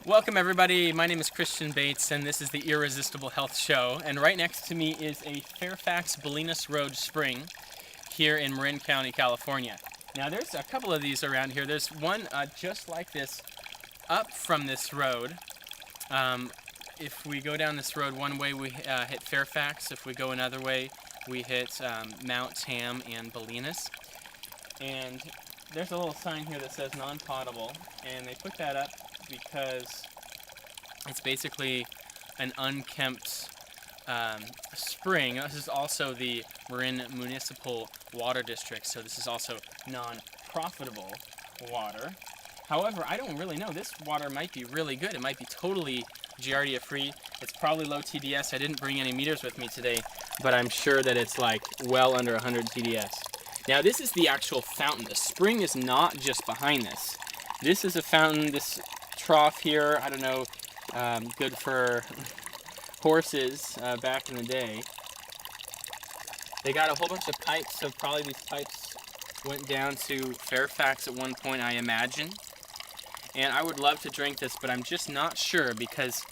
Welcome everybody, my name is Christian Bates and this is the Irresistible Health Show, and right next to me is a Fairfax Bolinas Road spring here in Marin County, California. Now there's a couple of these around here. There's one just like this up from this road. If we go down this road one way we hit Fairfax, if we go another way we hit Mount Tam and Bolinas. And there's a little sign here that says non-potable, and they put that up because it's basically an unkempt spring. This is also the Marin Municipal Water District, so this is also non-profitable water. However, I don't really know. This water might be really good. It might be totally Giardia free. It's probably low TDS. I didn't bring any meters with me today, but I'm sure that it's like well under 100 TDS. Now this is the actual fountain. The spring is not just behind this. This is a fountain, this trough here, I don't know, good for horses back in the day. They got a whole bunch of pipes, so probably these pipes went down to Fairfax at one point, I imagine. And I would love to drink this, but I'm just not sure because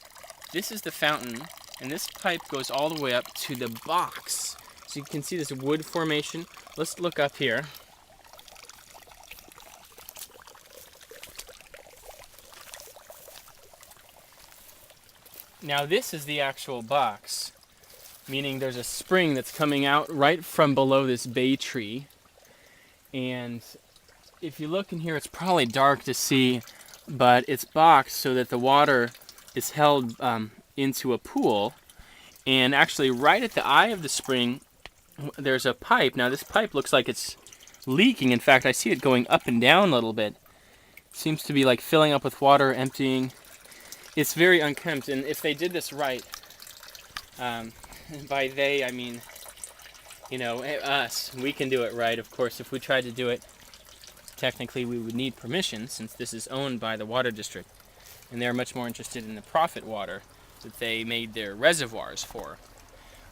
this is the fountain, and this pipe goes all the way up to the box. So you can see this wood formation. Let's look up here. Now this is the actual box, meaning there's a spring that's coming out right from below this bay tree. And if you look in here, it's probably dark to see, but it's boxed so that the water is held into a pool. And actually right at the eye of the spring, there's a pipe. Now this pipe looks like it's leaking. In fact, I see it going up and down a little bit. It seems to be like filling up with water, emptying. It's very unkempt, and if they did this right, by they I mean, you know, us, we can do it right. Of course, if we tried to do it, technically we would need permission since this is owned by the water district, and they're much more interested in the profit water that they made their reservoirs for.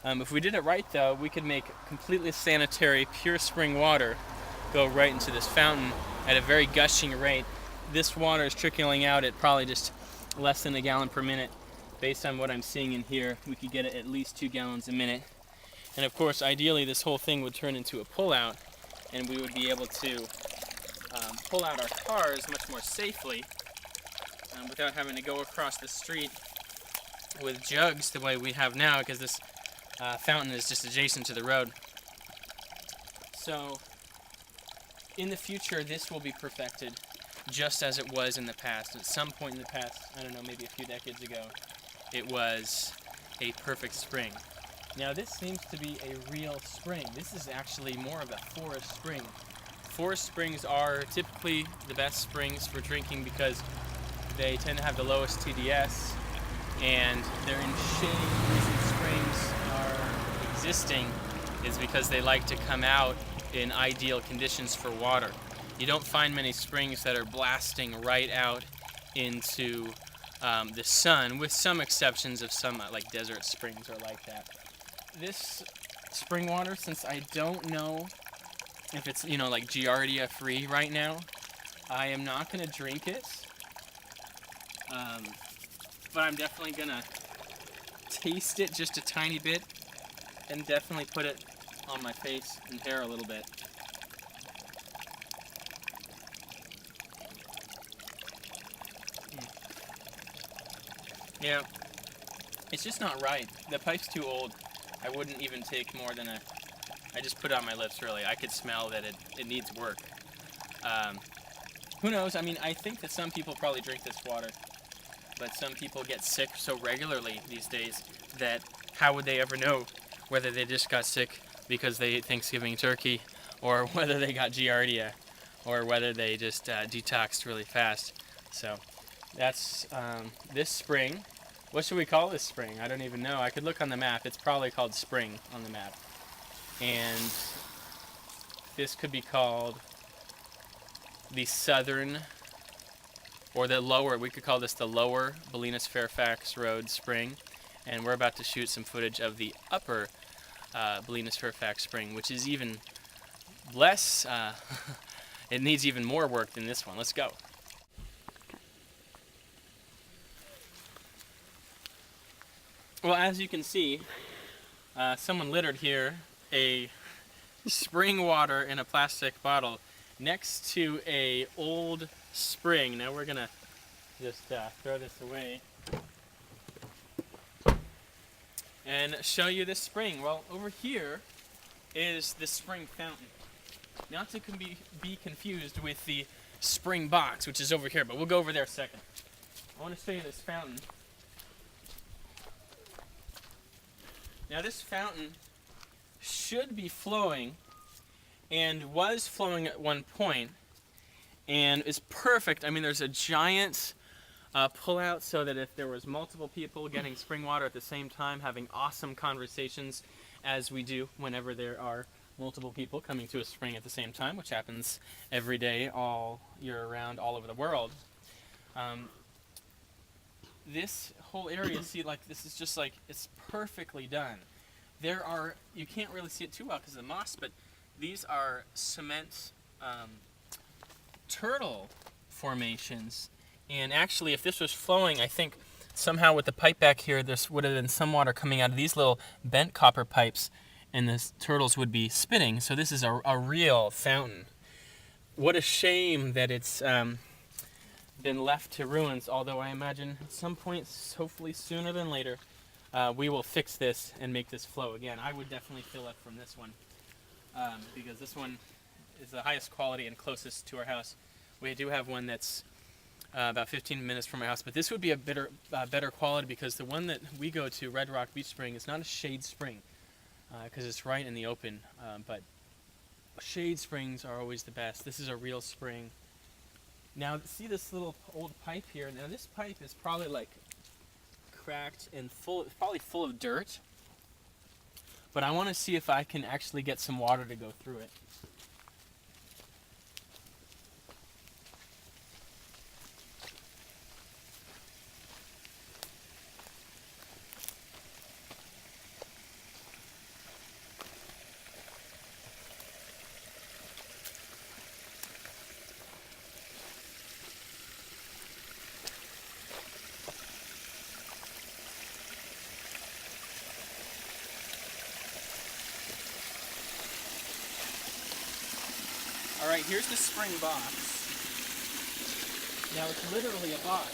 If we did it right though, we could make completely sanitary, pure spring water go right into this fountain at a very gushing rate. This water is trickling out at probably just less than a gallon per minute. Based on what I'm seeing in here, we could get it at least 2 gallons a minute. And of course, ideally this whole thing would turn into a pull-out, and we would be able to pull out our cars much more safely without having to go across the street with jugs the way we have now, because this fountain is just adjacent to the road. So in the future this will be perfected just as it was in the past. At some point in the past, I don't know, maybe a few decades ago, it was a perfect spring. Now this seems to be a real spring. This is actually more of a forest spring. Forest springs are typically the best springs for drinking because they tend to have the lowest TDS, and they're in shade. The reason springs are existing is because they like to come out in ideal conditions for water. You don't find many springs that are blasting right out into the sun, with some exceptions of some like desert springs are like that. This spring water, since I don't know if it's, you know, like Giardia free right now, I am not going to drink it. But I'm definitely going to taste it just a tiny bit and definitely put it on my face and hair a little bit. Yeah, it's just not right. The pipe's too old. I wouldn't even take more than I just put it on my lips, really. I could smell that it needs work. Who knows? I mean, I think that some people probably drink this water, but some people get sick so regularly these days that how would they ever know whether they just got sick because they ate Thanksgiving turkey, or whether they got Giardia, or whether they just detoxed really fast. So that's this spring. What should we call this spring? I don't even know. I could look on the map. It's probably called Spring on the map. And this could be called the Southern or the lower, we could call this the lower Bolinas Fairfax Road Spring, and we're about to shoot some footage of the upper Bolinas Fairfax Spring, which is even less, it needs even more work than this one. Let's go. Well, as you can see, someone littered here a spring water in a plastic bottle next to a old spring. Now we're gonna just throw this away and show you this spring. Well, over here is the spring fountain. Not to be confused with the spring box, which is over here, but we'll go over there a second. I want to show you this fountain. Now this fountain should be flowing, and was flowing at one point, and is perfect. I mean, there's a giant pull-out so that if there was multiple people getting spring water at the same time, having awesome conversations, as we do whenever there are multiple people coming to a spring at the same time, which happens every day, all year round, all over the world. This whole area, see, like, this is just like, it's perfectly done. There are, you can't really see it too well because of the moss, but these are cement turtle formations. And actually, if this was flowing, I think somehow with the pipe back here, there would have been some water coming out of these little bent copper pipes, and the turtles would be spitting. So this is a real fountain. What a shame that it's been left to ruins, although I imagine at some point, hopefully sooner than later, we will fix this and make this flow again. I would definitely fill up from this one because this one is the highest quality and closest to our house. We do have one that's about 15 minutes from our house, but this would be a better quality because the one that we go to, Red Rock Beach Spring, is not a shade spring because it's right in the open, but shade springs are always the best. This is a real spring. Now, see this little old pipe here? Now, this pipe is probably like cracked and probably full of dirt. But I want to see if I can actually get some water to go through it. Alright, here's the spring box. Now it's literally a box.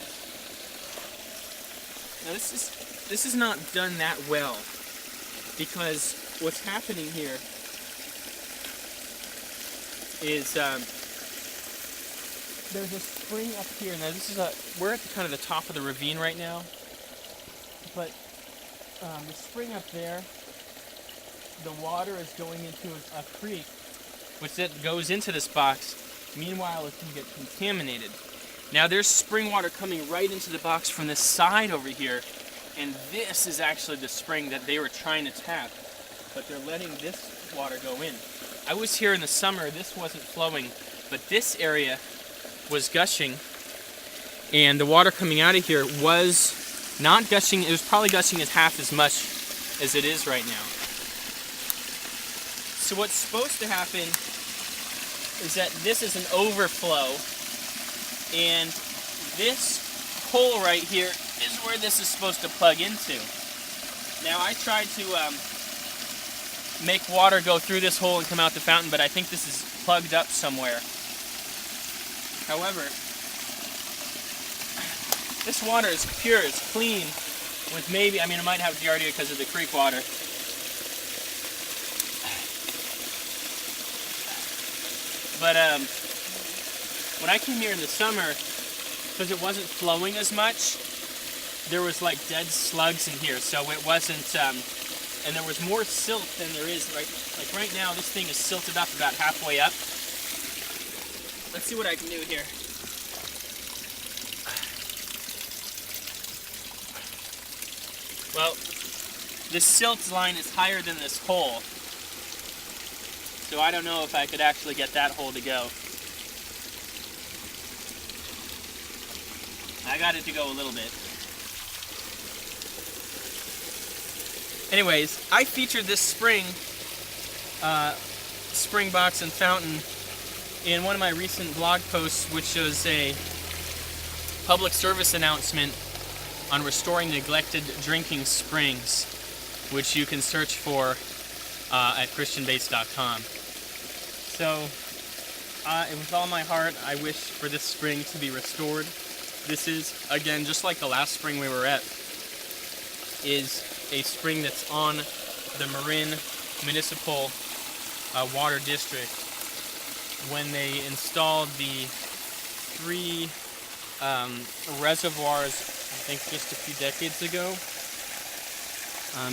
Now this is not done that well because what's happening here is there's a spring up here. Now this is we're at the kind of the top of the ravine right now, but the spring up there, the water is going into a creek, which then goes into this box. Meanwhile, it can get contaminated. Now there's spring water coming right into the box from this side over here, and this is actually the spring that they were trying to tap, but they're letting this water go in. I was here in the summer, this wasn't flowing, but this area was gushing, and the water coming out of here was not gushing. It was probably gushing as half as much as it is right now. So what's supposed to happen is that this is an overflow, and this hole right here is where this is supposed to plug into. Now I tried to make water go through this hole and come out the fountain, but I think this is plugged up somewhere. However, this water is pure, it's clean, with maybe, I mean, it might have giardia because of the creek water. But when I came here in the summer, because it wasn't flowing as much, there was like dead slugs in here, so it wasn't, and there was more silt than there is like right now. This thing is silted up about halfway up. Let's see what I can do here. Well, this silt line is higher than this hole, so I don't know if I could actually get that hole to go. I got it to go a little bit. Anyways, I featured this spring box and fountain in one of my recent blog posts, which was a public service announcement on restoring neglected drinking springs, which you can search for at christianbates.com. So, with all my heart, I wish for this spring to be restored. This is, again, just like the last spring we were at, is a spring that's on the Marin Municipal Water District. When they installed the 3 reservoirs, I think just a few decades ago,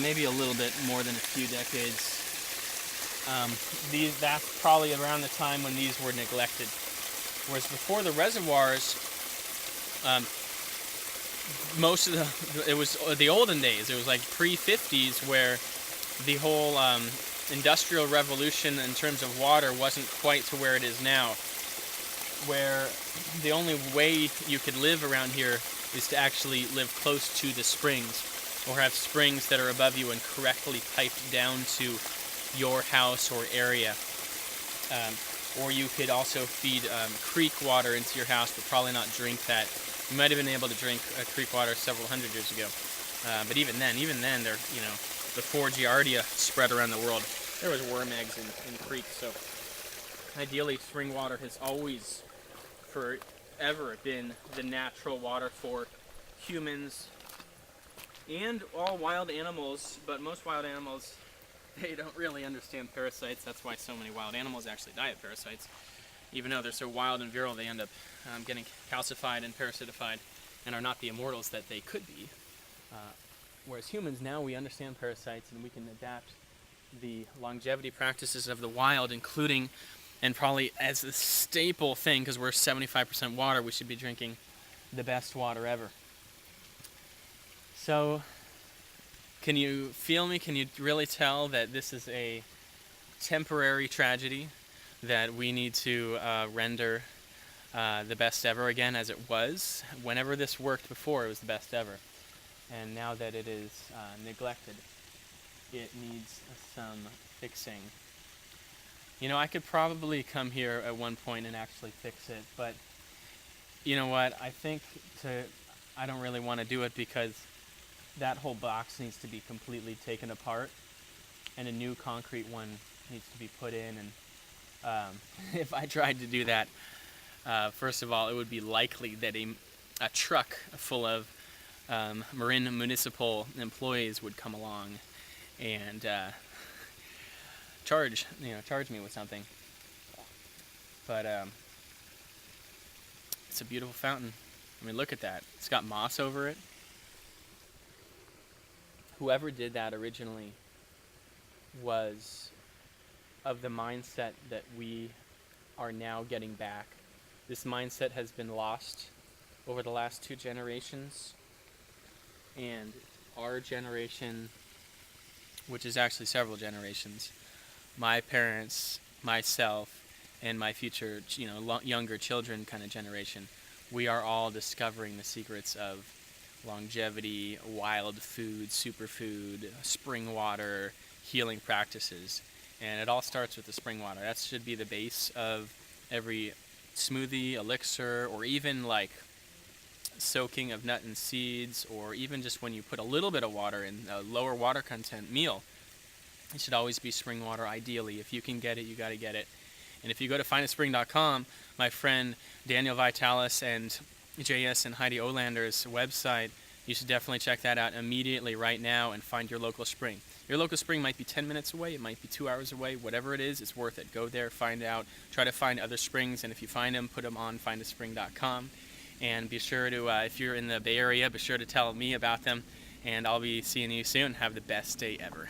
maybe a little bit more than a few decades. That's probably around the time when these were neglected. Whereas before the reservoirs, most of it was the olden days. It was like pre-50s, where the whole industrial revolution in terms of water wasn't quite to where it is now, where the only way you could live around here is to actually live close to the springs, or have springs that are above you and correctly piped down to your house or area. Or you could also feed creek water into your house, but probably not drink that. You might have been able to drink creek water several hundred years ago. But even then, they're, before Giardia spread around the world, there was worm eggs in creeks. So ideally, spring water has always, forever, been the natural water for humans and all wild animals. But most wild animals, they don't really understand parasites. That's why so many wild animals actually die of parasites. Even though they're so wild and virile, they end up getting calcified and parasitified and are not the immortals that they could be. Whereas humans, now we understand parasites and we can adapt the longevity practices of the wild, including, and probably as the staple thing, because we're 75% water, we should be drinking the best water ever. So, can you feel me? Can you really tell that this is a temporary tragedy that we need to render the best ever again, as it was? Whenever this worked before, it was the best ever. And now that it is neglected, it needs some fixing. I could probably come here at one point and actually fix it, but you know what? I think I don't really want to do it, because that whole box needs to be completely taken apart, and a new concrete one needs to be put in. And if I tried to do that, first of all, it would be likely that a truck full of Marin Municipal employees would come along and charge me with something. But it's a beautiful fountain. I mean, look at that. It's got moss over it. Whoever did that originally was of the mindset that we are now getting back. This mindset has been lost over the last 2 generations, and our generation, which is actually several generations, my parents, myself, and my future, younger children kind of generation, we are all discovering the secrets of longevity, wild food, superfood, spring water, healing practices. And it all starts with the spring water. That should be the base of every smoothie, elixir, or even like soaking of nut and seeds, or even just when you put a little bit of water in a lower water content meal. It should always be spring water, ideally. If you can get it, you got to get it. And if you go to findaspring.com, my friend Daniel Vitalis and JS and Heidi Olander's website, you should definitely check that out immediately right now and find your local spring. Your local spring might be 10 minutes away, it might be 2 hours away, whatever it is, it's worth it. Go there, find out, try to find other springs, and if you find them, put them on findaspring.com. And be sure to, if you're in the Bay Area, be sure to tell me about them, and I'll be seeing you soon. Have the best day ever.